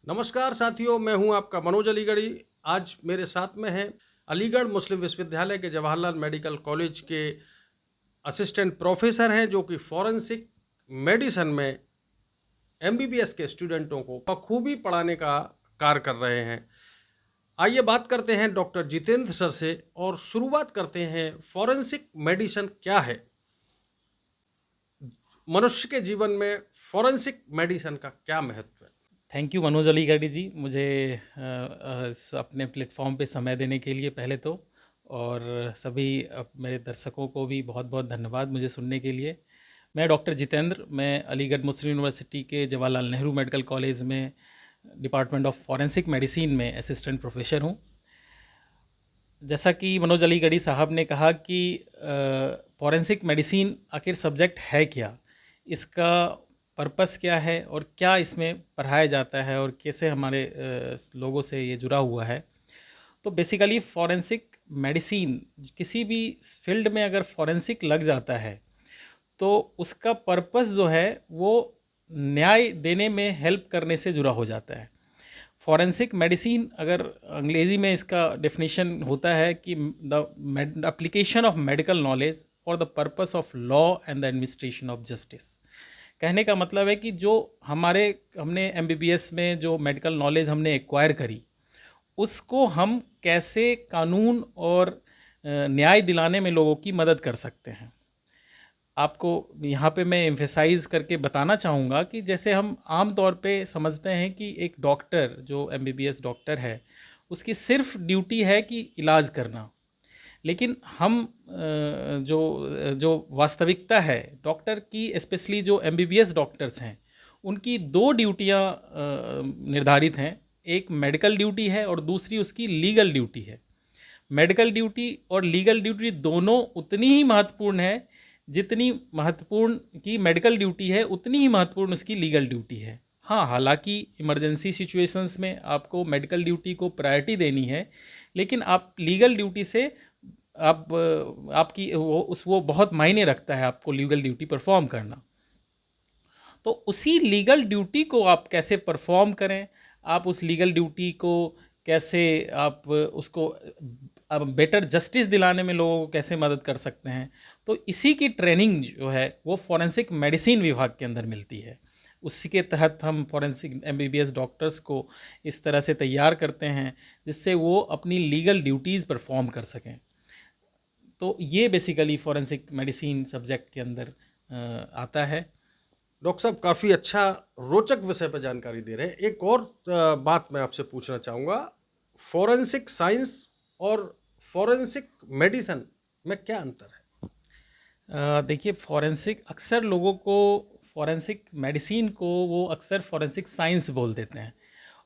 नमस्कार साथियों, मैं हूं आपका मनोज अलीगढ़ी। आज मेरे साथ में हैं अलीगढ़ मुस्लिम विश्वविद्यालय के जवाहरलाल मेडिकल कॉलेज के असिस्टेंट प्रोफेसर हैं जो कि फॉरेंसिक मेडिसिन में एमबीबीएस के स्टूडेंटों को बखूबी पढ़ाने का कार्य कर रहे हैं। आइए बात करते हैं डॉक्टर जितेंद्र सर से और शुरुआत करते हैं फॉरेंसिक मेडिसिन क्या है। मनुष्य के जीवन में फॉरेंसिक मेडिसिन का क्या महत्व है? थैंक यू मनोज अलीगढ़ी जी, मुझे अपने प्लेटफॉर्म पे समय देने के लिए पहले तो, और सभी मेरे दर्शकों को भी बहुत बहुत धन्यवाद मुझे सुनने के लिए। मैं डॉक्टर जितेंद्र, मैं अलीगढ़ मुस्लिम यूनिवर्सिटी के जवाहरलाल नेहरू मेडिकल कॉलेज में डिपार्टमेंट ऑफ फॉरेंसिक मेडिसिन में असिस्टेंट प्रोफेसर हूँ। जैसा कि मनोज अलीगढ़ी साहब ने कहा कि फॉरेंसिक मेडिसिन आखिर सब्जेक्ट है क्या, इसका पर्पस क्या है और क्या इसमें पढ़ाया जाता है और कैसे हमारे लोगों से ये जुड़ा हुआ है। तो बेसिकली फॉरेंसिक मेडिसिन, किसी भी फील्ड में अगर फॉरेंसिक लग जाता है तो उसका पर्पस जो है वो न्याय देने में हेल्प करने से जुड़ा हो जाता है। फॉरेंसिक मेडिसिन, अगर अंग्रेज़ी में इसका डेफिनेशन होता है कि the application of medical knowledge for the purpose of law and the administration of justice. कहने का मतलब है कि जो हमने एमबीबीएस में जो मेडिकल नॉलेज हमने एक्वायर करी, उसको हम कैसे कानून और न्याय दिलाने में लोगों की मदद कर सकते हैं। आपको यहाँ पे मैं एम्फेसाइज़ करके बताना चाहूँगा कि जैसे हम आम तौर पे समझते हैं कि एक डॉक्टर, जो एमबीबीएस डॉक्टर है, उसकी सिर्फ ड्यूटी है कि इलाज करना। लेकिन हम जो जो वास्तविकता है डॉक्टर की, स्पेशली जो एमबीबीएस डॉक्टर्स हैं, उनकी दो ड्यूटियाँ निर्धारित हैं। एक मेडिकल ड्यूटी है और दूसरी उसकी लीगल ड्यूटी है। मेडिकल ड्यूटी और लीगल ड्यूटी दोनों उतनी ही महत्वपूर्ण है, जितनी महत्वपूर्ण की मेडिकल ड्यूटी है उतनी ही महत्वपूर्ण उसकी लीगल ड्यूटी है। हाँ, हालांकि इमरजेंसी सिचुएशंस में आपको मेडिकल ड्यूटी को प्रायोरिटी देनी है, लेकिन आप लीगल ड्यूटी से आप आपकी वो बहुत मायने रखता है आपको लीगल ड्यूटी परफॉर्म करना। तो उसी लीगल ड्यूटी को आप कैसे परफॉर्म करें, आप उस लीगल ड्यूटी को कैसे आप उसको अब बेटर जस्टिस दिलाने में लोगों को कैसे मदद कर सकते हैं, तो इसी की ट्रेनिंग जो है वो फॉरेंसिक मेडिसिन विभाग के अंदर मिलती है। उसी के तहत हम फॉरेंसिक एमबीबीएस डॉक्टर्स को इस तरह से तैयार करते हैं जिससे वो अपनी लीगल ड्यूटीज़ परफॉर्म कर सकें। तो ये बेसिकली फॉरेंसिक मेडिसिन सब्जेक्ट के अंदर आता है। डॉक्टर साहब काफ़ी अच्छा रोचक विषय पर जानकारी दे रहे हैं। एक और बात मैं आपसे पूछना चाहूँगा, फॉरेंसिक साइंस और फॉरेंसिक मेडिसिन में क्या अंतर है? देखिए, फॉरेंसिक अक्सर लोगों को, फॉरेंसिक मेडिसिन को वो अक्सर फॉरेंसिक साइंस बोल देते हैं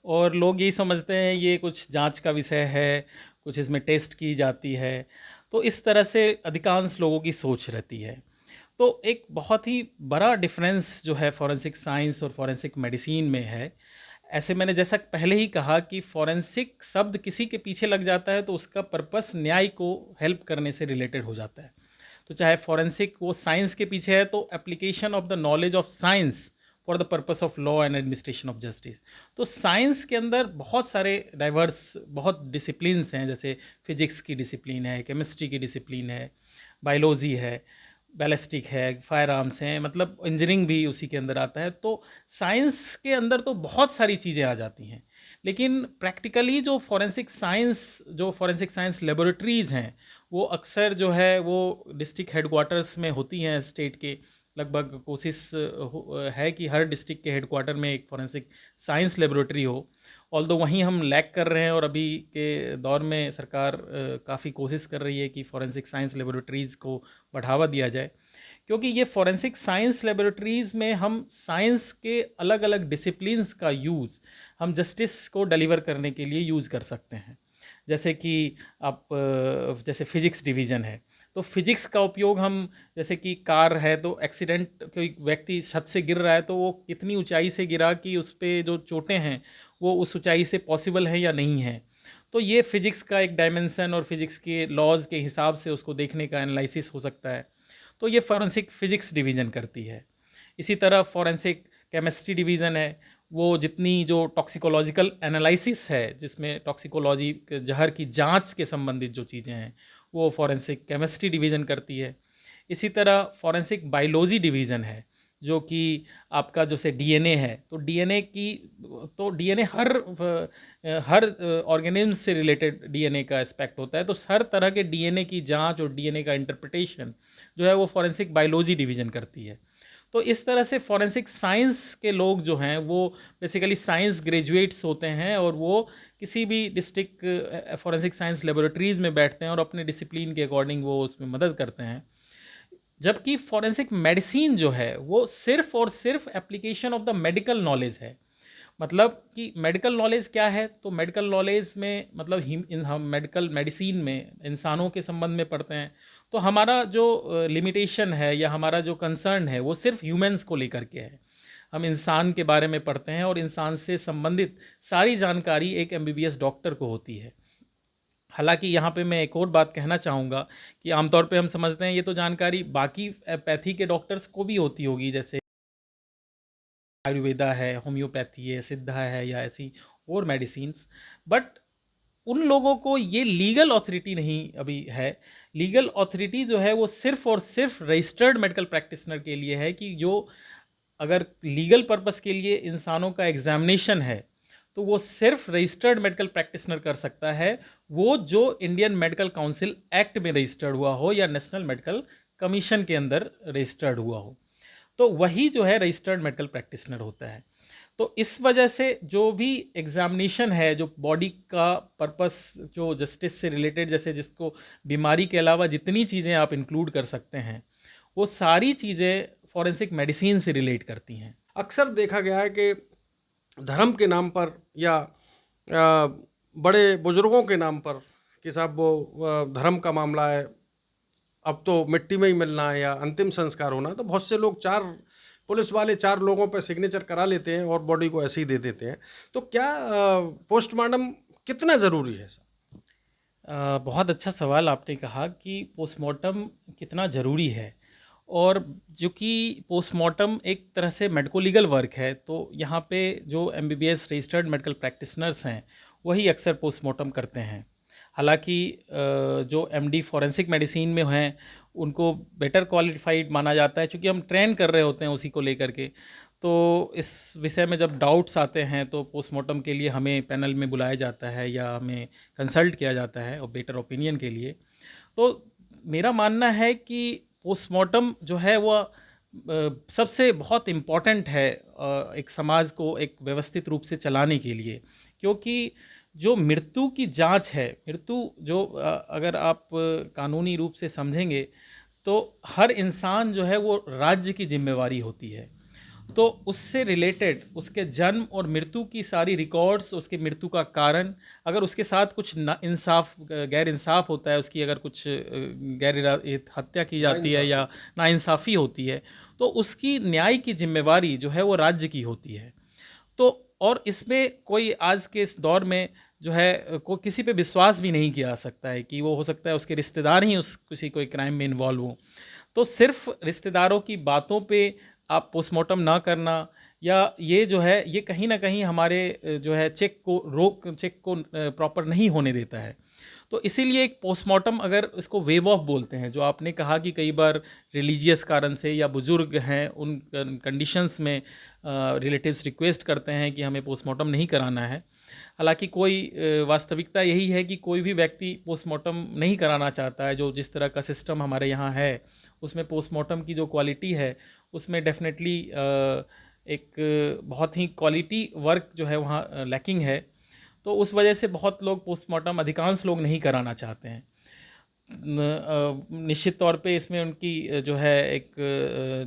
और लोग यही समझते हैं ये कुछ जांच का विषय है, कुछ इसमें टेस्ट की जाती है। तो इस तरह से अधिकांश लोगों की सोच रहती है। तो एक बहुत ही बड़ा डिफरेंस जो है फॉरेंसिक साइंस और फॉरेंसिक मेडिसिन में है। ऐसे मैंने जैसा पहले ही कहा कि फॉरेंसिक शब्द किसी के पीछे लग जाता है तो उसका पर्पस न्याय को हेल्प करने से रिलेटेड हो जाता है। तो चाहे फॉरेंसिक वो साइंस के पीछे है तो application of the knowledge of science for the purpose of law and administration of justice. तो साइंस के अंदर बहुत सारे डाइवर्स बहुत डिसिप्लिन्स हैं, जैसे फिजिक्स की डिसिप्लिन है, केमिस्ट्री की डिसिप्लिन है, बायोलॉजी है, बैलिस्टिक है, फायर आर्म्स हैं, मतलब इंजीनियरिंग भी उसी के अंदर आता है। तो साइंस के अंदर तो बहुत सारी चीज़ें आ जाती हैं, लेकिन प्रैक्टिकली जो फॉरेंसिक साइंस लेबोरेटरीज़ हैं वो अक्सर जो है वो डिस्ट्रिक्ट हेडक्वार्टर्स में होती हैं स्टेट के। लगभग कोशिश है कि हर डिस्ट्रिक्ट के हेडक्वार्टर में एक फॉरेंसिक साइंस लेबोरेटरी हो। ऑल्दो वहीं हम लैग कर रहे हैं और अभी के दौर में सरकार काफ़ी कोशिश कर रही है कि फॉरेंसिक साइंस लेबोरेटरीज़ को बढ़ावा दिया जाए, क्योंकि ये फॉरेंसिक साइंस लेबोरेटरीज़ में हम साइंस के अलग अलग डिसिप्लिन्स का यूज़ हम जस्टिस को डिलीवर करने के लिए यूज़ कर सकते हैं। जैसे कि आप जैसे फिजिक्स डिवीज़न है, तो फिजिक्स का उपयोग हम, जैसे कि कार है तो एक्सीडेंट, कोई व्यक्ति छत से गिर रहा है तो वो कितनी ऊंचाई से गिरा कि उस पर जो चोटें हैं वो उस ऊंचाई से पॉसिबल है या नहीं है। तो ये फिजिक्स का एक डायमेंशन और फिजिक्स के लॉज के हिसाब से उसको देखने का एनालिसिस हो सकता है। तो ये फॉरेंसिक फिजिक्स डिवीज़न करती है। इसी तरह फॉरेंसिक केमिस्ट्री डिवीज़न है, वो जितनी जो टॉक्सिकोलॉजिकल एनालिसिस है, जिसमें टॉक्सिकोलॉजी जहर की जांच के संबंधित जो चीज़ें हैं, वो फॉरेंसिक केमिस्ट्री डिवीज़न करती है। इसी तरह फॉरेंसिक बायोलॉजी डिवीज़न है, जो कि आपका जैसे डीएनए है, तो डीएनए हर ऑर्गेनिज्म से रिलेटेड डीएनए का एस्पेक्ट होता है। तो हर तरह के डीएनए की जांच और डीएनए का इंटरप्रिटेशन जो है वो फॉरेंसिक बायोलॉजी डिवीज़न करती है। तो इस तरह से फॉरेंसिक साइंस के लोग जो हैं वो बेसिकली साइंस ग्रेजुएट्स होते हैं, और वो किसी भी डिस्ट्रिक्ट फॉरेंसिक साइंस लेबोरेटरीज़ में बैठते हैं और अपने डिसिप्लिन के अकॉर्डिंग वो उसमें मदद करते हैं। जबकि फॉरेंसिक मेडिसिन जो है वो सिर्फ और सिर्फ application of the medical knowledge है। मतलब कि मेडिकल नॉलेज क्या है, तो मेडिकल नॉलेज में मतलब हम मेडिकल मेडिसिन में इंसानों के संबंध में पढ़ते हैं, तो हमारा जो लिमिटेशन है या हमारा जो कंसर्न है वो सिर्फ ह्यूमंस को लेकर के है। हम इंसान के बारे में पढ़ते हैं, और इंसान से संबंधित सारी जानकारी एक एमबीबीएस डॉक्टर को होती है। हालांकि यहाँ पे मैं एक और बात कहना चाहूँगा कि आमतौर पे हम समझते हैं ये तो जानकारी बाकी पैथी के डॉक्टर्स को भी होती होगी, जैसे आयुर्वेदा है, होम्योपैथी है, सिद्धा है, या ऐसी और मेडिसिन्स। बट उन लोगों को ये लीगल ऑथोरिटी नहीं अभी है। लीगल ऑथोरिटी जो है वो सिर्फ और सिर्फ रजिस्टर्ड मेडिकल प्रैक्टिशनर के लिए है, कि जो अगर लीगल पर्पस के लिए इंसानों का एग्जामिनेशन है तो वो सिर्फ रजिस्टर्ड मेडिकल प्रैक्टिशनर कर सकता है, वो जो इंडियन मेडिकल काउंसिल एक्ट में रजिस्टर्ड हुआ हो या नेशनल मेडिकल कमीशन के अंदर रजिस्टर्ड हुआ हो, तो वही जो है रजिस्टर्ड मेडिकल प्रैक्टिशनर होता है। तो इस वजह से जो भी एग्जामिनेशन है, जो बॉडी का पर्पस जो जस्टिस से रिलेटेड, जैसे जिसको बीमारी के अलावा जितनी चीज़ें आप इंक्लूड कर सकते हैं, वो सारी चीज़ें फॉरेंसिक मेडिसिन से रिलेट करती हैं। अक्सर देखा गया है कि धर्म के नाम पर या बड़े बुजुर्गों के नाम पर कि साहब वो धर्म का मामला है, अब तो मिट्टी में ही मिलना है या अंतिम संस्कार होना, तो बहुत से लोग पुलिस वाले 4 लोगों पर सिग्नेचर करा लेते हैं और बॉडी को ऐसे ही दे देते हैं। तो क्या पोस्टमार्टम कितना ज़रूरी है सर? बहुत अच्छा सवाल आपने कहा कि पोस्टमार्टम कितना ज़रूरी है। और जो कि पोस्टमार्टम एक तरह से मेडिको लीगल वर्क है, तो यहाँ पे जो एमबीबीएस रजिस्टर्ड मेडिकल प्रैक्टिशनर्स हैं वही अक्सर पोस्टमार्टम करते हैं। हालांकि जो एमडी फॉरेंसिक मेडिसिन में हैं उनको बेटर क्वालिफाइड माना जाता है, क्योंकि हम ट्रेन कर रहे होते हैं उसी को लेकर के। तो इस विषय में जब डाउट्स आते हैं तो पोस्टमार्टम के लिए हमें पैनल में बुलाया जाता है या हमें कंसल्ट किया जाता है और बेटर ओपिनियन के लिए। तो मेरा मानना है कि पोस्टमार्टम जो है वो सबसे बहुत इम्पॉर्टेंट है एक समाज को एक व्यवस्थित रूप से चलाने के लिए। क्योंकि जो मृत्यु की जांच है, मृत्यु जो अगर आप कानूनी रूप से समझेंगे तो हर इंसान जो है वो राज्य की जिम्मेवारी होती है। तो उससे रिलेटेड उसके जन्म और मृत्यु की सारी रिकॉर्ड्स, उसके मृत्यु का कारण, अगर उसके साथ कुछ गैर इंसाफ होता है, उसकी अगर कुछ हत्या की जाती है या नाइंसाफ़ी होती है, तो उसकी न्याय की जिम्मेवारी जो है वो राज्य की होती है। तो और इसमें कोई आज के इस दौर में जो है को किसी पे विश्वास भी नहीं किया जा सकता है कि वो हो सकता है उसके रिश्तेदार ही उस किसी कोई क्राइम में इन्वॉल्व हों। तो सिर्फ रिश्तेदारों की बातों पे आप पोस्टमार्टम ना करना, या ये जो है ये कहीं ना कहीं हमारे जो है चेक को प्रॉपर नहीं होने देता है। तो इसीलिए एक पोस्टमार्टम, अगर इसको वेव ऑफ बोलते हैं, जो आपने कहा कि कई बार रिलीजियस कारण से या बुजुर्ग हैं उन कंडीशंस में रिलेटिव्स रिक्वेस्ट करते हैं कि हमें पोस्टमार्टम नहीं कराना है। हालांकि वास्तविकता यही है कि कोई भी व्यक्ति पोस्टमार्टम नहीं कराना चाहता है। जो जिस तरह का सिस्टम हमारे यहाँ है उसमें पोस्टमार्टम की जो क्वालिटी है उसमें डेफिनेटली एक बहुत ही क्वालिटी वर्क जो है वहाँ लैकिंग है। तो उस वजह से बहुत लोग पोस्टमार्टम, अधिकांश लोग नहीं कराना चाहते हैं। निश्चित तौर पे इसमें उनकी जो है एक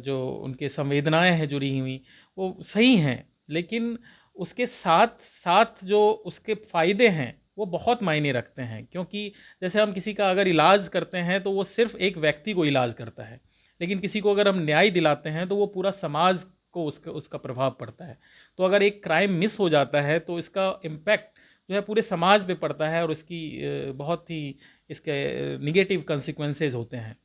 जो उनके संवेदनाएं हैं जुड़ी हुई वो सही हैं, लेकिन उसके साथ साथ जो उसके फ़ायदे हैं वो बहुत मायने रखते हैं। क्योंकि जैसे हम किसी का अगर इलाज करते हैं तो वो सिर्फ एक व्यक्ति को इलाज करता है, लेकिन किसी को अगर हम न्याय दिलाते हैं तो वो पूरा समाज को उसका प्रभाव पड़ता है। तो अगर एक क्राइम मिस हो जाता है तो इसका इम्पैक्ट जो है पूरे समाज पे पड़ता है, और इसकी बहुत ही इसके निगेटिव कंसिक्वेंसेस होते हैं।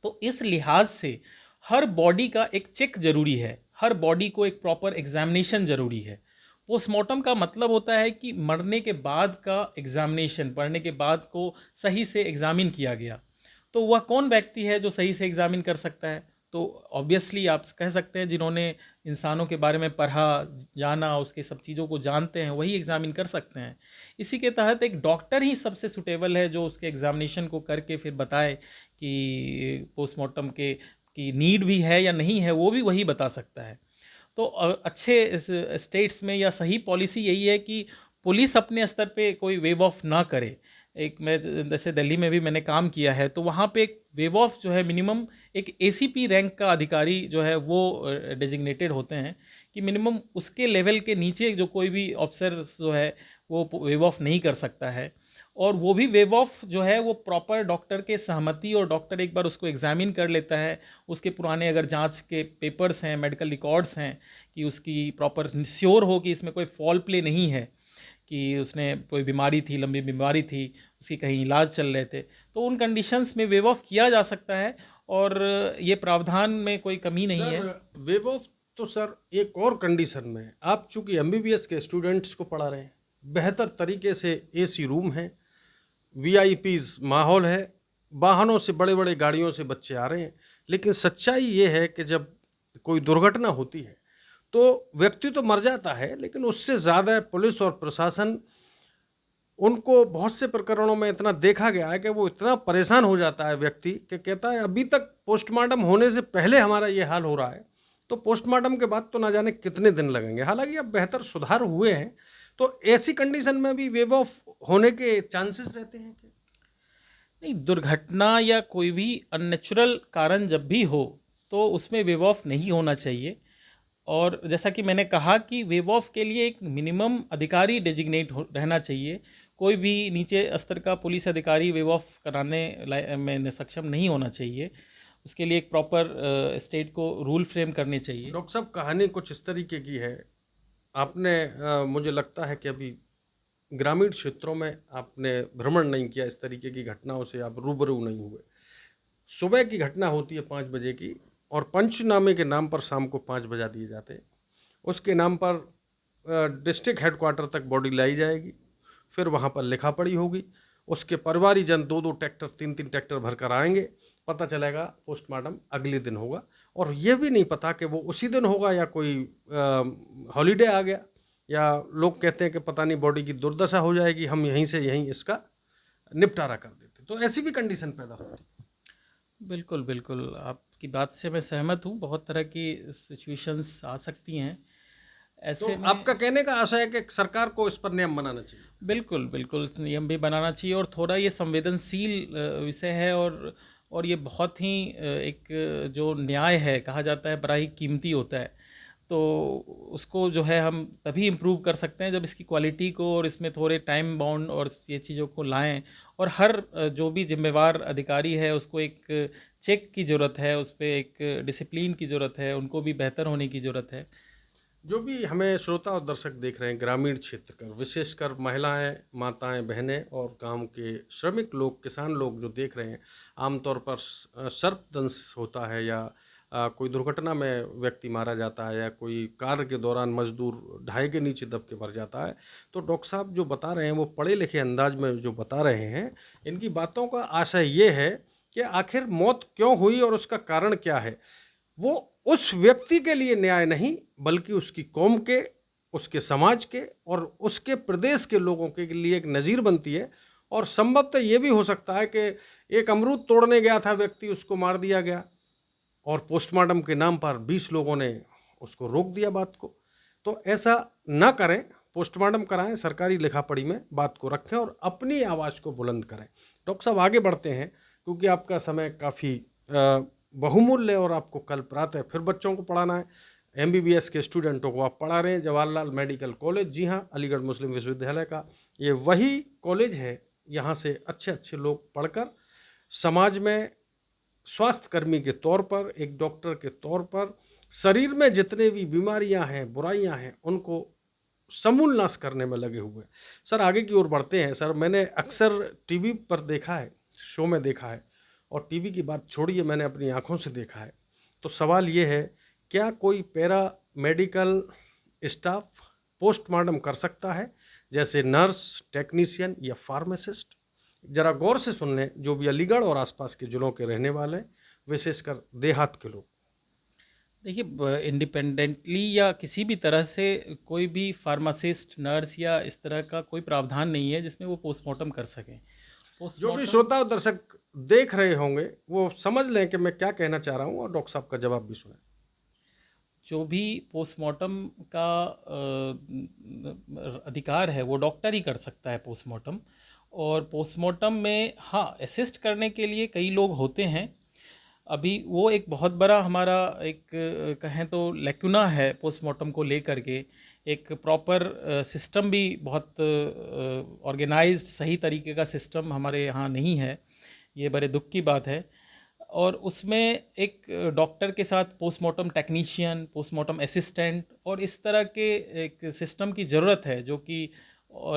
तो इस लिहाज से हर बॉडी का एक चेक ज़रूरी है। हर बॉडी को एक प्रॉपर एग्जामिनेशन ज़रूरी है। पोस्टमार्टम का मतलब होता है कि मरने के बाद का एग्जामिनेशन, मरने के बाद को सही से एग्जामिन किया गया। तो वह कौन व्यक्ति है जो सही से एग्जामिन कर सकता है? तो ऑब्वियसली आप कह सकते हैं जिन्होंने इंसानों के बारे में पढ़ा, जाना, उसके सब चीज़ों को जानते हैं, वही एग्जामिन कर सकते हैं। इसी के तहत एक डॉक्टर ही सबसे सुटेबल है जो उसके एग्जामिनेशन को करके फिर बताए कि पोस्टमार्टम के की नीड भी है या नहीं है, वो भी वही बता सकता है। तो अच्छे स्टेट्स में या सही पॉलिसी यही है कि पुलिस अपने स्तर पे कोई वेव ऑफ ना करे। एक मैं जैसे दिल्ली में भी मैंने काम किया है, तो वहाँ पे एक वेव ऑफ जो है मिनिमम एक एसीपी रैंक का अधिकारी जो है वो डेजिग्नेटेड होते हैं कि मिनिमम उसके लेवल के नीचे जो कोई भी ऑफिसर जो है वो वेव ऑफ नहीं कर सकता है। और वो भी वेव ऑफ जो है वो प्रॉपर डॉक्टर के सहमति, और डॉक्टर एक बार उसको एग्जामिन कर लेता है, उसके पुराने अगर जांच के पेपर्स हैं, मेडिकल रिकॉर्ड्स हैं, कि उसकी प्रॉपर श्योर हो कि इसमें कोई फॉल प्ले नहीं है, कि उसने कोई बीमारी थी, लंबी बीमारी थी, उसकी कहीं इलाज चल रहे थे, तो उन कंडीशंस में वेव ऑफ किया जा सकता है। और ये प्रावधान में कोई कमी नहीं है। सर वेव ऑफ तो सर एक और कंडीशन में है। आप चूंकि एमबीबीएस के स्टूडेंट्स को पढ़ा रहे हैं, बेहतर तरीके से एसी रूम है, वीआईपीज माहौल है, वाहनों से बड़े बड़े गाड़ियों से बच्चे आ रहे हैं, लेकिन सच्चाई ये है कि जब कोई दुर्घटना होती है तो व्यक्ति तो मर जाता है, लेकिन उससे ज़्यादा पुलिस और प्रशासन, उनको बहुत से प्रकरणों में इतना देखा गया है कि वो इतना परेशान हो जाता है व्यक्ति कि कहता है अभी तक पोस्टमार्टम होने से पहले हमारा ये हाल हो रहा है, तो पोस्टमार्टम के बाद तो ना जाने कितने दिन लगेंगे। हालांकि अब बेहतर सुधार हुए हैं, तो ऐसी कंडीशन में भी वेव ऑफ होने के चांसेस रहते हैं क्या? नहीं, दुर्घटना या कोई भी अननेचुरल कारण जब भी हो तो उसमें वेव ऑफ नहीं होना चाहिए। और जैसा कि मैंने कहा कि वेव ऑफ के लिए एक मिनिमम अधिकारी डेजिग्नेट रहना चाहिए। कोई भी नीचे स्तर का पुलिस अधिकारी वेव ऑफ कराने में सक्षम नहीं होना चाहिए। उसके लिए एक प्रॉपर स्टेट को रूल फ्रेम करने चाहिए। डॉक्टर साहब, कहानी कुछ इस तरीके की है। आपने मुझे लगता है कि अभी ग्रामीण क्षेत्रों में आपने भ्रमण नहीं किया, इस तरीके की घटनाओं से आप रूबरू नहीं हुए। सुबह की घटना होती है 5 बजे की, और पंचनामे के नाम पर शाम को 5 बजा दिए जाते हैं। उसके नाम पर डिस्ट्रिक्ट हेडक्वार्टर तक बॉडी लाई जाएगी, फिर वहाँ पर लिखा पढ़ी होगी, उसके परिवारीजन 2-2 ट्रैक्टर 3-3 ट्रैक्टर भरकर आएंगे, पता चलेगा पोस्टमार्टम अगले दिन होगा, और यह भी नहीं पता कि वो उसी दिन होगा या कोई हॉलीडे आ गया, या लोग कहते हैं कि पता नहीं बॉडी की दुर्दशा हो जाएगी, हम यहीं से यहीं इसका निपटारा कर देते। तो ऐसी भी कंडीशन पैदा होती है। बिल्कुल बिल्कुल, आपकी बात से मैं सहमत हूँ। बहुत तरह की सिचुएशंस आ सकती हैं तो ऐसे में। आपका कहने का आशय है कि सरकार को इस पर नियम बनाना चाहिए। बिल्कुल बिल्कुल, नियम भी बनाना चाहिए। और थोड़ा ये संवेदनशील विषय है, और ये बहुत ही एक जो न्याय है कहा जाता है बड़ा ही कीमती होता है। तो उसको जो है हम तभी इम्प्रूव कर सकते हैं जब इसकी क्वालिटी को और इसमें थोड़े टाइम बाउंड और ये चीज़ों को लाएं। और हर जो भी जिम्मेवार अधिकारी है उसको एक चेक की ज़रूरत है, उस पर एक डिसिप्लिन की ज़रूरत है, उनको भी बेहतर होने की ज़रूरत है। जो भी हमें श्रोता और दर्शक देख रहे हैं ग्रामीण क्षेत्र का, विशेषकर महिलाएं, माताएं, बहनें और गांव के श्रमिक लोग, किसान लोग जो देख रहे हैं, आमतौर पर सर्पदंश होता है, या कोई दुर्घटना में व्यक्ति मारा जाता है, या कोई कार्य के दौरान मजदूर ढाई के नीचे दब के मर जाता है, तो डॉक्टर साहब जो बता रहे हैं वो पढ़े लिखे अंदाज में जो बता रहे हैं, इनकी बातों का आशय ये है कि आखिर मौत क्यों हुई और उसका कारण क्या है। वो उस व्यक्ति के लिए न्याय नहीं, बल्कि उसकी कौम के, उसके समाज के और उसके प्रदेश के लोगों के लिए एक नज़ीर बनती है। और संभवतः ये भी हो सकता है कि एक अमरूद तोड़ने गया था व्यक्ति, उसको मार दिया गया, और पोस्टमार्टम के नाम पर 20 लोगों ने उसको रोक दिया बात को। तो ऐसा ना करें, पोस्टमार्टम कराएं, सरकारी लिखापढ़ी में बात को रखें और अपनी आवाज़ को बुलंद करें। डॉक्टर साहब आगे बढ़ते हैं, क्योंकि आपका समय काफ़ी बहुमूल्य, और आपको कल प्रातः फिर बच्चों को पढ़ाना है। एमबीबीएस के स्टूडेंटों को आप पढ़ा रहे हैं जवाहरलाल मेडिकल कॉलेज। जी हाँ, अलीगढ़ मुस्लिम विश्वविद्यालय का ये वही कॉलेज है, यहाँ से अच्छे अच्छे लोग पढ़कर समाज में स्वास्थ्य कर्मी के तौर पर, एक डॉक्टर के तौर पर, शरीर में जितने भी बीमारियां हैं, बुराइयां हैं, उनको समूल नाश करने में लगे हुए। सर आगे की ओर बढ़ते हैं। सर मैंने अक्सर टीवी पर देखा है, शो में देखा है, और टीवी की बात छोड़िए, मैंने अपनी आंखों से देखा है। तो सवाल ये है क्या कोई पैरा मेडिकल स्टाफ पोस्टमार्टम कर सकता है, जैसे नर्स, टेक्नीशियन या फार्मासिस्ट? जरा गौर से सुन लें, जो भी अलीगढ़ और आसपास के जिलों के रहने वाले हैं, विशेषकर देहात के लोग। देखिए, इंडिपेंडेंटली या किसी भी तरह से कोई भी फार्मासिस्ट, नर्स या इस तरह का कोई प्रावधान नहीं है जिसमें वो पोस्टमार्टम कर सकें। जो भी पोस्टमार्टम श्रोता और दर्शक देख रहे होंगे वो समझ लें कि मैं क्या कहना चाह रहा हूँ, और डॉक्टर साहब का जवाब भी सुने। जो भी पोस्टमार्टम का अधिकार है वो डॉक्टर ही कर सकता है पोस्टमार्टम। और पोस्टमार्टम में हाँ, असिस्ट करने के लिए कई लोग होते हैं। अभी वो एक बहुत बड़ा हमारा एक कहें तो लैक्यूना है पोस्टमार्टम को लेकर के। एक प्रॉपर सिस्टम भी बहुत ऑर्गेनाइज्ड सही तरीके का सिस्टम हमारे यहाँ नहीं है। ये बड़े दुख की बात है। और उसमें एक डॉक्टर के साथ पोस्टमार्टम टेक्नीशियन, पोस्टमार्टम असिस्टेंट और इस तरह के एक सिस्टम की ज़रूरत है, जो कि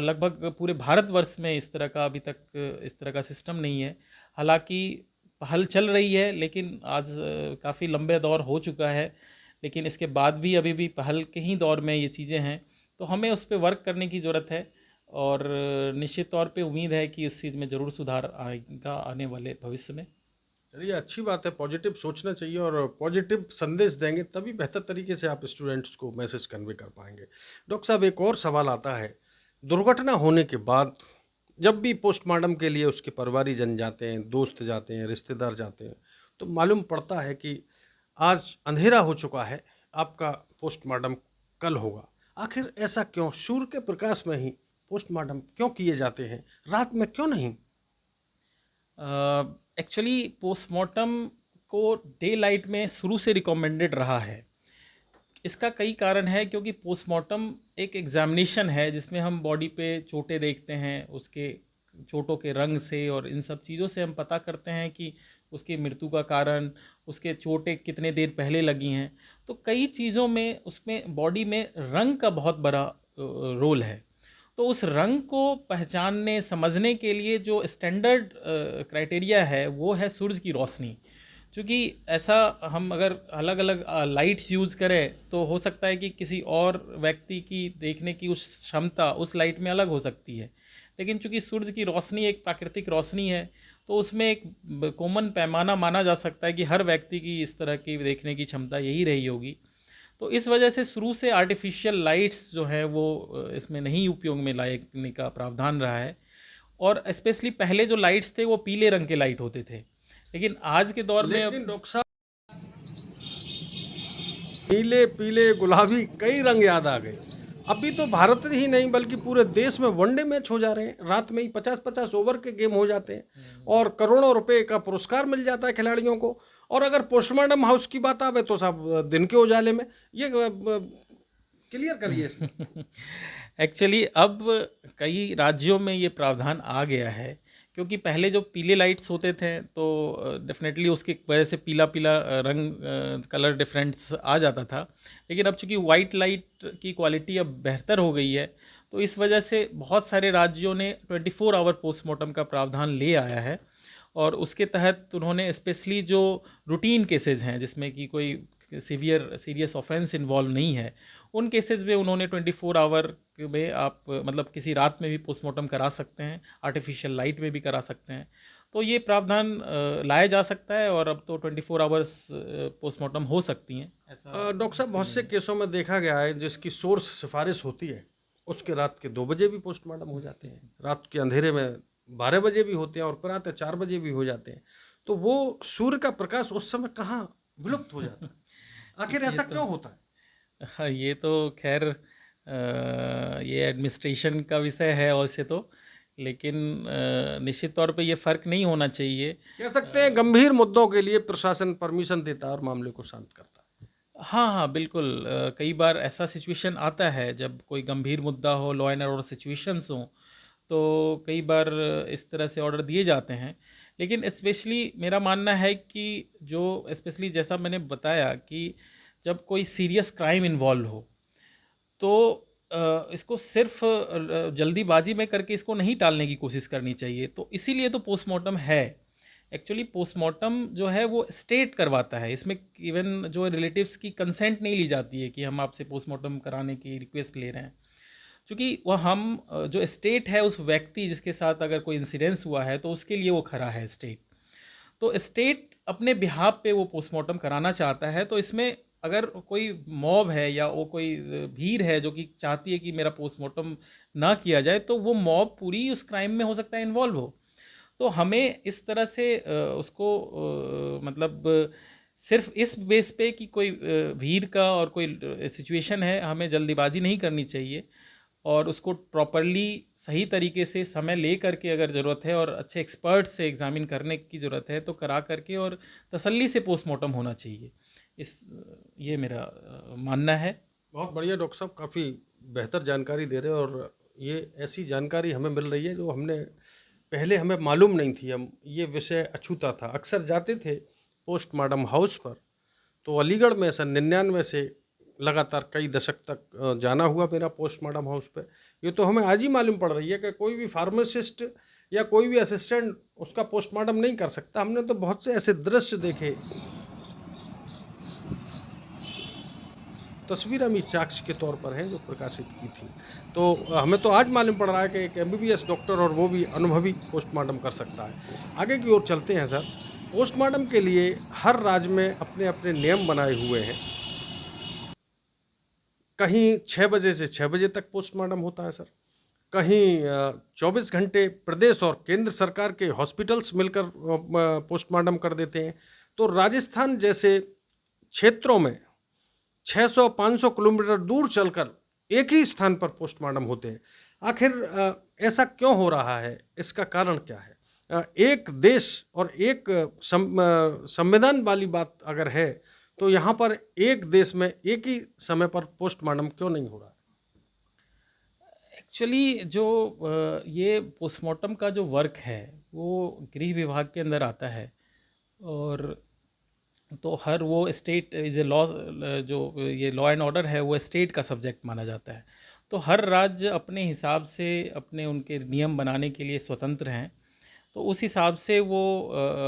लगभग पूरे भारतवर्ष में इस तरह का अभी तक इस तरह का सिस्टम नहीं है। हालांकि पहल चल रही है, लेकिन आज काफ़ी लंबे दौर हो चुका है, लेकिन इसके बाद भी अभी भी पहल के ही दौर में ये चीज़ें हैं। तो हमें उस पर वर्क करने की ज़रूरत है, और निश्चित तौर पे उम्मीद है कि इस चीज़ में ज़रूर सुधार आएगा आने वाले भविष्य में। चलिए, अच्छी बात है, पॉजिटिव सोचना चाहिए और पॉजिटिव संदेश देंगे तभी बेहतर तरीके से आप स्टूडेंट्स को मैसेज कन्वे कर पाएंगे। डॉक्टर साहब, एक और सवाल आता है, दुर्घटना होने के बाद जब भी पोस्टमार्टम के लिए उसके परिवारीजन जाते हैं, दोस्त जाते हैं, रिश्तेदार जाते हैं, तो मालूम पड़ता है कि आज अंधेरा हो चुका है, आपका पोस्टमार्टम कल होगा। आखिर ऐसा क्यों? सूर्य के प्रकाश में ही पोस्टमार्टम क्यों किए जाते हैं, रात में क्यों नहीं? एक्चुअली पोस्टमार्टम को डे लाइट में शुरू से रिकमेंडेड रहा है। इसका कई कारण है, क्योंकि पोस्टमार्टम एक एग्जामिनेशन है जिसमें हम बॉडी पे चोटें देखते हैं, उसके चोटों के रंग से और इन सब चीज़ों से हम पता करते हैं कि उसकी मृत्यु का कारण, उसके चोटें कितने देर पहले लगी हैं। तो कई चीज़ों में उसमें बॉडी में रंग का बहुत बड़ा रोल है। तो उस रंग को पहचानने समझने के लिए जो स्टैंडर्ड क्राइटेरिया है वो है सूरज की रोशनी। क्योंकि ऐसा हम अगर अलग अलग लाइट्स यूज़ करें तो हो सकता है कि किसी और व्यक्ति की देखने की उस क्षमता उस लाइट में अलग हो सकती है, लेकिन चूंकि सूरज की रोशनी एक प्राकृतिक रोशनी है तो उसमें एक कॉमन पैमाना माना जा सकता है कि हर व्यक्ति की इस तरह की देखने की क्षमता यही रही होगी। तो इस वजह से शुरू से आर्टिफिशियल लाइट्स जो हैं वो इसमें नहीं उपयोग में लाने का प्रावधान रहा है। और स्पेशली पहले जो लाइट्स थे वो पीले रंग के लाइट होते थे, लेकिन आज के दौर में लेकिन डॉक्टर साहब, नीले, पीले, गुलाबी कई रंग याद आ गए। अभी तो भारत ही नहीं बल्कि पूरे देश में वनडे मैच हो जा रहे हैं, रात में ही 50-50 ओवर के गेम हो जाते हैं और करोड़ों रुपए का पुरस्कार मिल जाता है खिलाड़ियों को। और अगर पोस्टमार्टम हाउस की बात आवे तो साहब दिन के उजाले में। ये क्लियर करिए इसमें। एक्चुअली अब कई राज्यों में ये प्रावधान आ गया है, क्योंकि पहले जो पीले लाइट्स होते थे तो डेफिनेटली उसकी वजह से पीला पीला रंग कलर डिफरेंस आ जाता था। लेकिन अब चूंकि वाइट लाइट की क्वालिटी अब बेहतर हो गई है, तो इस वजह से बहुत सारे राज्यों ने 24 आवर पोस्टमार्टम का प्रावधान ले आया है। और उसके तहत उन्होंने स्पेशली जो रूटीन केसेस हैं जिसमें कि कोई सीरियस ऑफेंस इन्वॉल्व नहीं है, उन केसेस में उन्होंने 24 आवर में आप मतलब किसी रात में भी पोस्टमार्टम करा सकते हैं, आर्टिफिशियल लाइट में भी करा सकते हैं। तो ये प्रावधान लाया जा सकता है और अब तो 24 आवर्स पोस्टमार्टम हो सकती हैं ऐसा। डॉक्टर साहब, बहुत से केसों में देखा गया है जिसकी सोर्स सिफारिश होती है, उसके रात के 2 बजे भी पोस्टमार्टम हो जाते हैं, रात के अंधेरे में 12 बजे भी होते हैं और प्रातः 4 बजे भी हो जाते हैं। तो वो सूर्य का प्रकाश उस समय कहाँ विलुप्त हो जाता है? आखिर ऐसा क्यों होता है? हाँ, ये तो खैर ये एडमिनिस्ट्रेशन का विषय है वैसे तो, लेकिन निश्चित तौर पे ये फ़र्क नहीं होना चाहिए। कह सकते हैं गंभीर मुद्दों के लिए प्रशासन परमिशन देता है और मामले को शांत करता है। हाँ हाँ, बिल्कुल। कई बार ऐसा सिचुएशन आता है जब कोई गंभीर मुद्दा हो, लॉ एंड ऑर्डर सिचुएशंस हों, तो कई बार इस तरह से ऑर्डर दिए जाते हैं। लेकिन स्पेशली मेरा मानना है कि जो स्पेशली जैसा मैंने बताया कि जब कोई सीरियस क्राइम इन्वॉल्व हो तो इसको सिर्फ जल्दीबाजी में करके इसको नहीं टालने की कोशिश करनी चाहिए। तो इसीलिए तो पोस्टमार्टम है एक्चुअली पोस्टमार्टम जो है वो स्टेट करवाता है, इसमें इवन जो रिलेटिव्स की कंसेंट नहीं ली जाती है कि हम आपसे पोस्टमार्टम कराने की रिक्वेस्ट ले रहे हैं, क्योंकि वह हम जो स्टेट है उस व्यक्ति जिसके साथ अगर कोई इंसिडेंस हुआ है तो उसके लिए वो खड़ा है स्टेट। तो स्टेट अपने बिहाफ पे वो पोस्टमार्टम कराना चाहता है, तो इसमें अगर कोई मॉब है या वो कोई भीड़ है जो कि चाहती है कि मेरा पोस्टमार्टम ना किया जाए, तो वो मॉब पूरी उस क्राइम में हो सकता है इन्वॉल्व हो। तो हमें इस तरह से उसको मतलब सिर्फ इस बेस पे कि कोई भीड़ का और कोई सिचुएशन है, हमें जल्दीबाजी नहीं करनी चाहिए और उसको प्रॉपरली सही तरीके से समय ले करके अगर ज़रूरत है और अच्छे एक्सपर्ट से एग्जामिन करने की ज़रूरत है तो करा करके और तसल्ली से पोस्टमार्टम होना चाहिए। इस ये मेरा मानना है। बहुत बढ़िया डॉक्टर साहब, काफ़ी बेहतर जानकारी दे रहे हैं और ये ऐसी जानकारी हमें मिल रही है जो पहले हमें मालूम नहीं थी। हम ये विषय अछूता था। अक्सर जाते थे पोस्टमार्टम हाउस पर, तो अलीगढ़ में सन 99 से लगातार कई दशक तक जाना हुआ मेरा पोस्टमार्टम हाउस पे। ये तो हमें आज ही मालूम पड़ रही है कि कोई भी फार्मासिस्ट या कोई भी असिस्टेंट उसका पोस्टमार्टम नहीं कर सकता। हमने तो बहुत से ऐसे दृश्य देखे। तस्वीर हम इस साक्ष्य के तौर पर हैं जो प्रकाशित की थी। तो हमें तो आज मालूम पड़ रहा है कि एक एमबीबीएस डॉक्टर और वो भी अनुभवी पोस्टमार्टम कर सकता है। आगे की ओर चलते हैं सर। पोस्टमार्टम के लिए हर राज्य में अपने अपने नियम बनाए हुए हैं। कहीं 6 बजे से 6 बजे तक पोस्टमार्टम होता है सर। कहीं 24 घंटे प्रदेश और केंद्र सरकार के हॉस्पिटल्स मिलकर पोस्टमार्टम कर देते हैं। तो राजस्थान जैसे क्षेत्रों में 600-500 किलोमीटर दूर चलकर एक ही स्थान पर पोस्टमार्टम होते हैं। आखिर ऐसा क्यों हो रहा है? इसका कारण क्या है? एक देश और एक संविधान वाली बात अगर है, तो यहाँ पर एक देश में एक ही समय पर पोस्टमार्टम क्यों नहीं हो रहा है? एक्चुअली जो ये पोस्टमार्टम का जो वर्क है वो गृह विभाग के अंदर आता है और तो हर वो स्टेट इज़ ए लॉ, जो ये लॉ एंड ऑर्डर है वो स्टेट का सब्जेक्ट माना जाता है। तो हर राज्य अपने हिसाब से अपने उनके नियम बनाने के लिए स्वतंत्र हैं। तो उस हिसाब से वो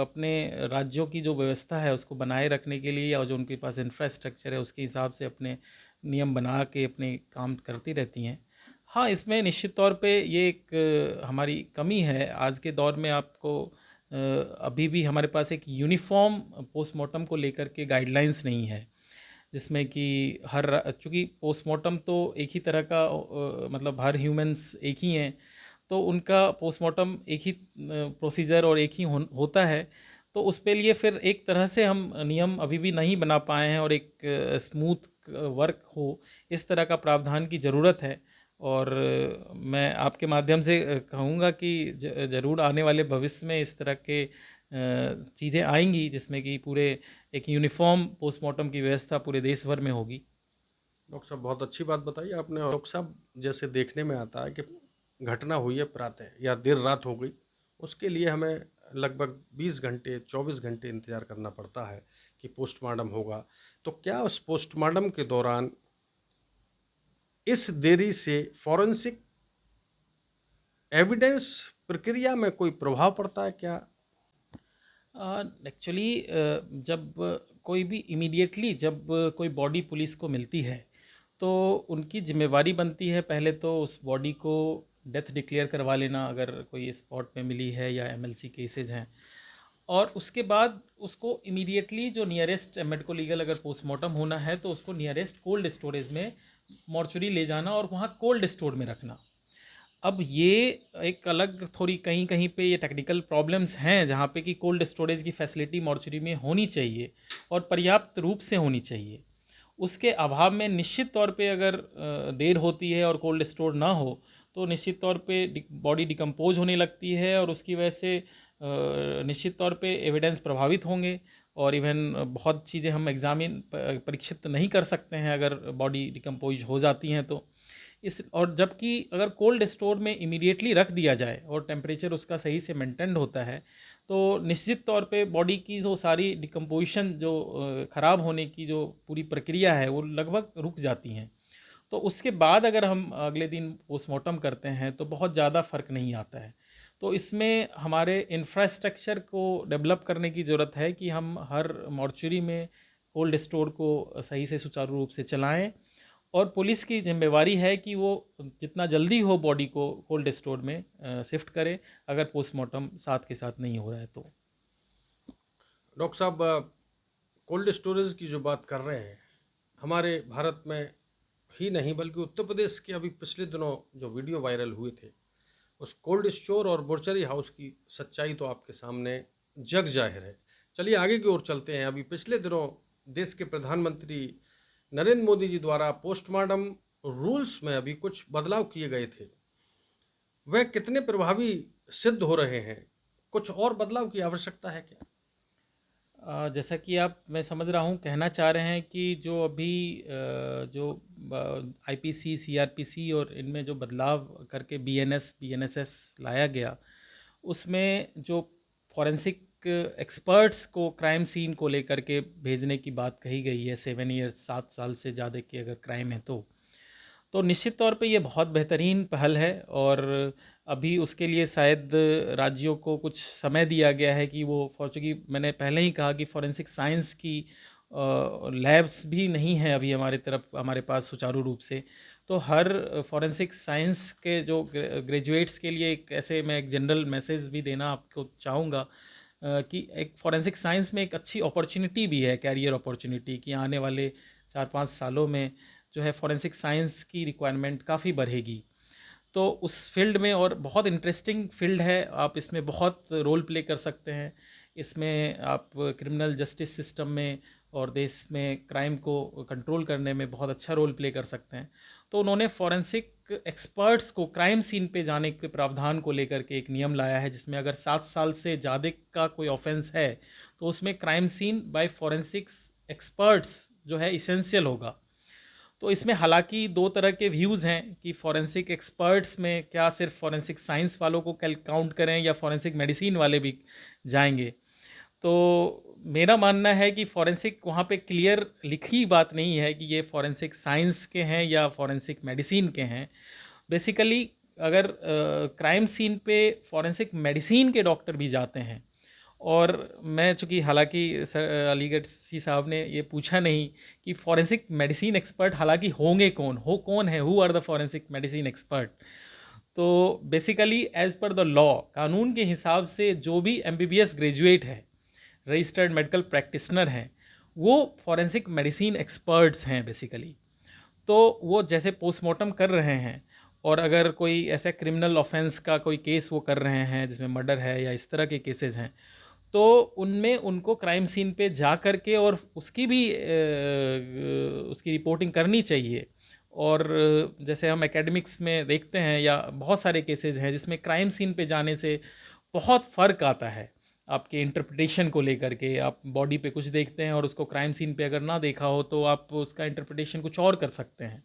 अपने राज्यों की जो व्यवस्था है उसको बनाए रखने के लिए और जो उनके पास इंफ्रास्ट्रक्चर है उसके हिसाब से अपने नियम बना के अपने काम करती रहती हैं। हाँ, इसमें निश्चित तौर पे ये एक हमारी कमी है आज के दौर में। आपको अभी भी हमारे पास एक यूनिफॉर्म पोस्टमार्टम को लेकर के गाइडलाइंस नहीं है, जिसमें कि चूँकि पोस्टमार्टम तो एक ही तरह का मतलब हर ह्यूमंस एक ही हैं, तो उनका पोस्टमार्टम एक ही प्रोसीजर और एक ही होता है। तो उस पे लिए फिर एक तरह से हम नियम अभी भी नहीं बना पाए हैं और एक स्मूथ वर्क हो, इस तरह का प्रावधान की ज़रूरत है। और मैं आपके माध्यम से कहूँगा कि ज़रूर आने वाले भविष्य में इस तरह के चीज़ें आएंगी जिसमें कि पूरे एक यूनिफॉर्म पोस्टमार्टम की व्यवस्था पूरे देश भर में होगी। डॉक्टर साहब, बहुत अच्छी बात बताई आपने। और डॉक्टर साहब, जैसे देखने में आता है कि घटना हुई है प्रातः या देर रात हो गई, उसके लिए हमें लगभग 20 घंटे 24 घंटे इंतज़ार करना पड़ता है कि पोस्टमार्टम होगा। तो क्या उस पोस्टमार्टम के दौरान इस देरी से फॉरेंसिक एविडेंस प्रक्रिया में कोई प्रभाव पड़ता है क्या? एक्चुअली जब कोई भी इमीडिएटली जब कोई बॉडी पुलिस को मिलती है तो उनकी जिम्मेवारी बनती है पहले तो उस बॉडी को डेथ डिक्लेयर करवा लेना अगर कोई स्पॉट पे मिली है या एमएलसी केसेस हैं, और उसके बाद उसको इमीडिएटली जो नियरेस्ट मेडिको लीगल अगर पोस्टमार्टम होना है तो उसको नियरेस्ट कोल्ड स्टोरेज में मॉर्चुरी ले जाना और वहाँ कोल्ड स्टोर में रखना। अब ये एक अलग थोड़ी कहीं कहीं पे ये टेक्निकल प्रॉब्लम्स हैं जहाँ पे कि कोल्ड स्टोरेज की फैसिलिटी मॉर्चरी में होनी चाहिए और पर्याप्त रूप से होनी चाहिए। उसके अभाव में निश्चित तौर पे अगर देर होती है और कोल्ड स्टोर ना हो तो निश्चित तौर पे बॉडी डिकम्पोज होने लगती है और उसकी वजह से निश्चित तौर पे एविडेंस प्रभावित होंगे और इवन बहुत चीज़ें हम एग्जामिन परीक्षित नहीं कर सकते हैं अगर बॉडी डिकम्पोज हो जाती हैं तो इस। और जबकि अगर कोल्ड स्टोर में इमीडिएटली रख दिया जाए और टेम्परेचर उसका सही से मेंटेन्ड होता है तो निश्चित तौर पे बॉडी की जो सारी डिकम्पोजिशन जो ख़राब होने की जो पूरी प्रक्रिया है वो लगभग रुक जाती हैं। तो उसके बाद अगर हम अगले दिन पोस्टमार्टम करते हैं तो बहुत ज़्यादा फ़र्क नहीं आता है। तो इसमें हमारे इंफ्रास्ट्रक्चर को डेवलप करने की ज़रूरत है कि हम हर मॉर्चरी में कोल्ड स्टोर को सही से सुचारू रूप से चलाएं, और पुलिस की जिम्मेवारी है कि वो जितना जल्दी हो बॉडी को कोल्ड स्टोर में शिफ्ट करे, अगर पोस्टमार्टम साथ के साथ नहीं हो रहा है तो। डॉक्टर साहब, कोल्ड स्टोरेज की जो बात कर रहे हैं, हमारे भारत में ही नहीं बल्कि उत्तर प्रदेश के अभी पिछले दिनों जो वीडियो वायरल हुए थे, उस कोल्ड स्टोर और बुर्चरी हाउस की सच्चाई तो आपके सामने जग जाहिर है। चलिए आगे की ओर चलते हैं। अभी पिछले दिनों देश के प्रधानमंत्री नरेंद्र मोदी जी द्वारा पोस्टमार्टम रूल्स में अभी कुछ बदलाव किए गए थे। वह कितने प्रभावी सिद्ध हो रहे हैं? कुछ और बदलाव की आवश्यकता है क्या? जैसा कि आप, मैं समझ रहा हूँ, कहना चाह रहे हैं कि जो अभी जो आईपीसी, सीआरपीसी और इनमें जो बदलाव करके बीएनएस, बीएनएसएस लाया गया, उसमें जो फॉरेंसिक एक्सपर्ट्स को क्राइम सीन को लेकर के भेजने की बात कही गई है, 7 ईयर्स, 7 साल से ज़्यादा की अगर क्राइम है तो निश्चित तौर पे ये बहुत बेहतरीन पहल है। और अभी उसके लिए शायद राज्यों को कुछ समय दिया गया है कि वो, चूँकि मैंने पहले ही कहा कि फॉरेंसिक साइंस की लैब्स भी नहीं हैं अभी हमारे पास सुचारू रूप से। तो हर फॉरेंसिक साइंस के जो ग्रेजुएट्स के लिए मैं एक जनरल मैसेज भी देना आपको चाहूँगा कि एक फॉरेंसिक साइंस में एक अच्छी अपॉर्चुनिटी भी है, कैरियर अपॉर्चुनिटी, कि आने वाले 4-5 सालों में जो है फॉरेंसिक साइंस की रिक्वायरमेंट काफ़ी बढ़ेगी। तो उस फील्ड में, और बहुत इंटरेस्टिंग फील्ड है, आप इसमें बहुत रोल प्ले कर सकते हैं। इसमें आप क्रिमिनल जस्टिस सिस्टम में और देश में क्राइम को कंट्रोल करने में बहुत अच्छा रोल प्ले कर सकते हैं। तो उन्होंने फॉरेंसिक एक्सपर्ट्स को क्राइम सीन पे जाने के प्रावधान को लेकर के एक नियम लाया है, जिसमें अगर 7 साल से ज़्यादा का कोई ऑफेंस है तो उसमें crime scene by forensics experts जो है इसेंशियल होगा। तो इसमें हालांकि 2 तरह के व्यूज़ हैं कि फॉरेंसिक एक्सपर्ट्स में क्या सिर्फ फॉरेंसिक साइंस वालों को काउंट करें या फॉरेंसिक मेडिसिन वाले भी जाएंगे। तो मेरा मानना है कि फॉरेंसिक, वहाँ पे क्लियर लिखी बात नहीं है कि ये फॉरेंसिक साइंस के हैं या फॉरेंसिक मेडिसिन के हैं। बेसिकली अगर क्राइम सीन पे फॉरेंसिक मेडिसिन के डॉक्टर भी जाते हैं, और मैं, चूँकि हालांकि सर अलीगढ़ सी साहब ने ये पूछा नहीं कि फॉरेंसिक मेडिसिन एक्सपर्ट हालांकि होंगे कौन है, who are the forensic medicine expert. तो basically as per the law, कानून के हिसाब से जो भी एमबीबीएस ग्रेजुएट है, रजिस्टर्ड मेडिकल प्रैक्टिशनर हैं, वो फॉरेंसिक मेडिसिन एक्सपर्ट्स हैं बेसिकली। तो वो जैसे पोस्टमार्टम कर रहे हैं, और अगर कोई ऐसा क्रिमिनल ऑफेंस का कोई केस वो कर रहे हैं जिसमें मर्डर है या इस तरह के केसेस हैं, तो उनमें उनको क्राइम सीन पे जा कर के और उसकी भी उसकी रिपोर्टिंग करनी चाहिए। और जैसे हम एकेडमिक्स में देखते हैं, या बहुत सारे केसेस हैं जिसमें क्राइम सीन पे जाने से बहुत फ़र्क आता है आपके इंटरप्रिटेशन को लेकर के। आप बॉडी पे कुछ देखते हैं और उसको क्राइम सीन पे अगर ना देखा हो तो आप उसका इंटरप्रिटेशन कुछ और कर सकते हैं।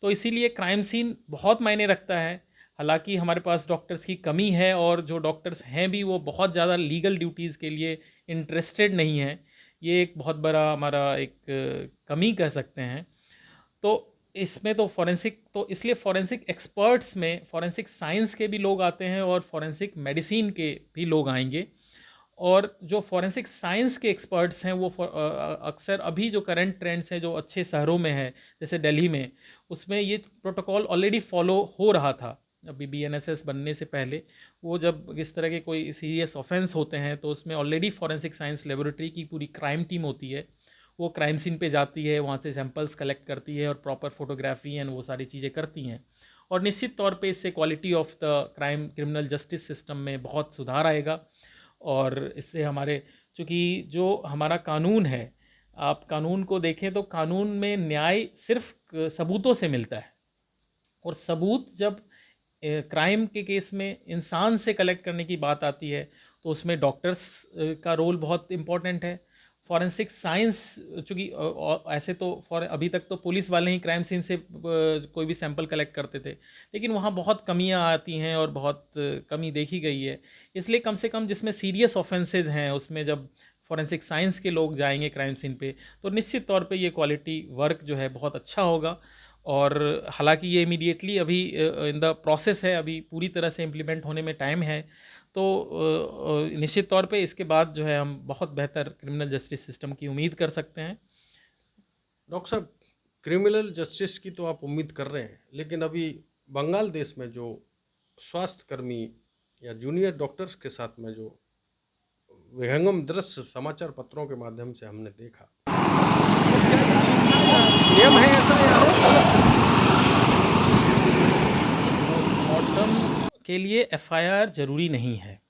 तो इसीलिए क्राइम सीन बहुत मायने रखता है। हालांकि हमारे पास डॉक्टर्स की कमी है, और जो डॉक्टर्स हैं भी वो बहुत ज़्यादा लीगल ड्यूटीज़ के लिए इंटरेस्टेड नहीं हैं। ये एक बहुत बड़ा हमारा एक कमी कह सकते हैं। तो इसमें तो इसलिए फॉरेंसिक एक्सपर्ट्स में फॉरेंसिक साइंस के भी लोग आते हैं और फॉरेंसिक मेडिसिन के भी लोग आएंगे। और जो फॉरेंसिक साइंस के एक्सपर्ट्स हैं वो अक्सर अभी जो करंट ट्रेंड्स हैं जो अच्छे शहरों में है, जैसे दिल्ली में, उसमें ये प्रोटोकॉल ऑलरेडी फॉलो हो रहा था। अभी बीएनएसएस बनने से पहले, वो जब इस तरह के कोई सीरियस ऑफेंस होते हैं तो उसमें ऑलरेडी फॉरेंसिक साइंस लेबोरेटरी की पूरी क्राइम टीम होती है। वो क्राइम सीन पे जाती है, वहाँ से सैंपल्स कलेक्ट करती है और प्रॉपर फोटोग्राफी एंड वो सारी चीज़ें करती हैं। और निश्चित तौर पे इससे quality of the criminal justice system में बहुत सुधार आएगा। और इससे हमारे, चूँकि जो हमारा कानून है, आप कानून को देखें तो कानून में न्याय सिर्फ सबूतों से मिलता है, और सबूत जब क्राइम के केस में इंसान से कलेक्ट करने की बात आती है तो उसमें डॉक्टर्स का रोल बहुत इम्पॉर्टेंट है। फॉरेंसिक साइंस, चूँकि ऐसे तो अभी तक तो पुलिस वाले ही क्राइम सीन से कोई भी सैंपल कलेक्ट करते थे, लेकिन वहाँ बहुत कमियाँ आती हैं और बहुत कमी देखी गई है। इसलिए कम से कम जिसमें सीरियस ऑफेंसेज हैं उसमें जब फॉरेंसिक साइंस के लोग जाएंगे क्राइम सीन पे, तो निश्चित तौर पे ये क्वालिटी वर्क जो है बहुत अच्छा होगा। और हालांकि ये इमीडिएटली अभी इन द प्रोसेस है, अभी पूरी तरह से इम्प्लीमेंट होने में टाइम है। तो निश्चित तौर पे इसके बाद जो है हम बहुत बेहतर क्रिमिनल जस्टिस सिस्टम की उम्मीद कर सकते हैं। डॉक्टर साहब, क्रिमिनल जस्टिस की तो आप उम्मीद कर रहे हैं, लेकिन अभी बंगाल देश में जो स्वास्थ्य कर्मी या जूनियर डॉक्टर्स के साथ में जो विहंगम दृश्य समाचार पत्रों के माध्यम से हमने देखा, तो क्या ये ठीक था या नियम है ऐसा या गलत तरीके से? पोस्टमार्टम के एफआईआर एफआईआर ज़रूरी नहीं है।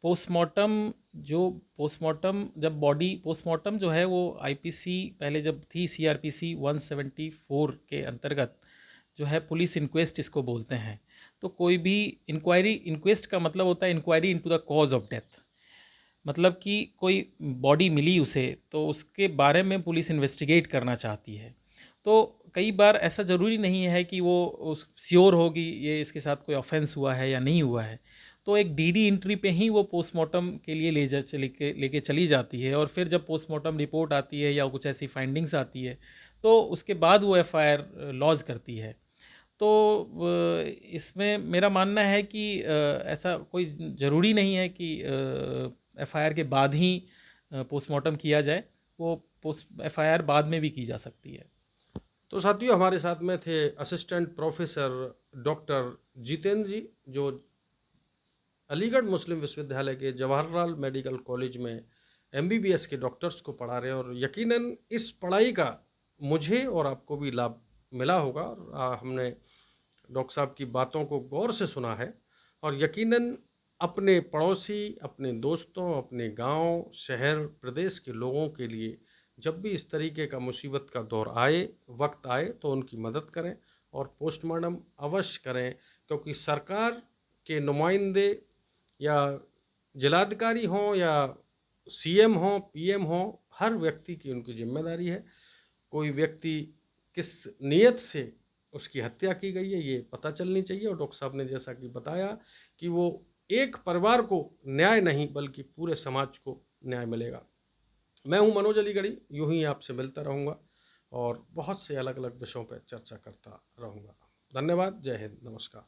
पोस्टमार्टम जो पोस्टमार्टम जब बॉडी पोस्टमार्टम जो है वो आईपीसी पहले जब थी सीआरपीसी 174 के अंतर्गत जो है पुलिस इंक्वेस्ट इसको बोलते हैं। तो कोई भी इंक्वेस्ट का मतलब होता है inquiry into the cause of death. मतलब कि कोई बॉडी मिली उसे तो उसके बारे में पुलिस इन्वेस्टिगेट करना चाहती है। तो कई बार ऐसा ज़रूरी नहीं है कि वो उस श्योर होगी ये इसके साथ कोई ऑफेंस हुआ है या नहीं हुआ है। तो एक डीडी एंट्री पे ही वो पोस्टमार्टम के लिए लेके चली जाती है, और फिर जब पोस्टमार्टम रिपोर्ट आती है या कुछ ऐसी फाइंडिंग्स आती है तो उसके बाद वो एफआईआर लॉज करती है। तो इसमें मेरा मानना है कि ऐसा कोई ज़रूरी नहीं है कि एफआईआर के बाद ही पोस्टमार्टम किया जाए। वो एफआईआर बाद में भी की जा सकती है। तो साथियों, हमारे साथ में थे असिस्टेंट प्रोफेसर डॉक्टर जितेंद्र जी, जो अलीगढ़ मुस्लिम विश्वविद्यालय के जवाहरलाल मेडिकल कॉलेज में एमबीबीएस के डॉक्टर्स को पढ़ा रहे हैं। और यकीनन इस पढ़ाई का मुझे और आपको भी लाभ मिला होगा। और हमने डॉक्टर साहब की बातों को गौर से सुना है, और यकीनन अपने पड़ोसी, अपने दोस्तों, अपने गांव, शहर, प्रदेश के लोगों के लिए जब भी इस तरीके का मुसीबत का दौर आए, वक्त आए, तो उनकी मदद करें और पोस्टमार्टम अवश्य करें। क्योंकि सरकार के नुमाइंदे या जिलाधिकारी हों या सीएम हों, पीएम हों, हर व्यक्ति की उनकी जिम्मेदारी है। कोई व्यक्ति किस नीयत से उसकी हत्या की गई है ये पता चलनी चाहिए। और डॉक्टर साहब ने जैसा कि बताया कि वो एक परिवार को न्याय नहीं बल्कि पूरे समाज को न्याय मिलेगा। मैं हूं मनोज अलीगढ़ी, यूं ही आपसे मिलता रहूंगा और बहुत से अलग अलग विषयों पर चर्चा करता रहूंगा। धन्यवाद। जय हिंद। नमस्कार।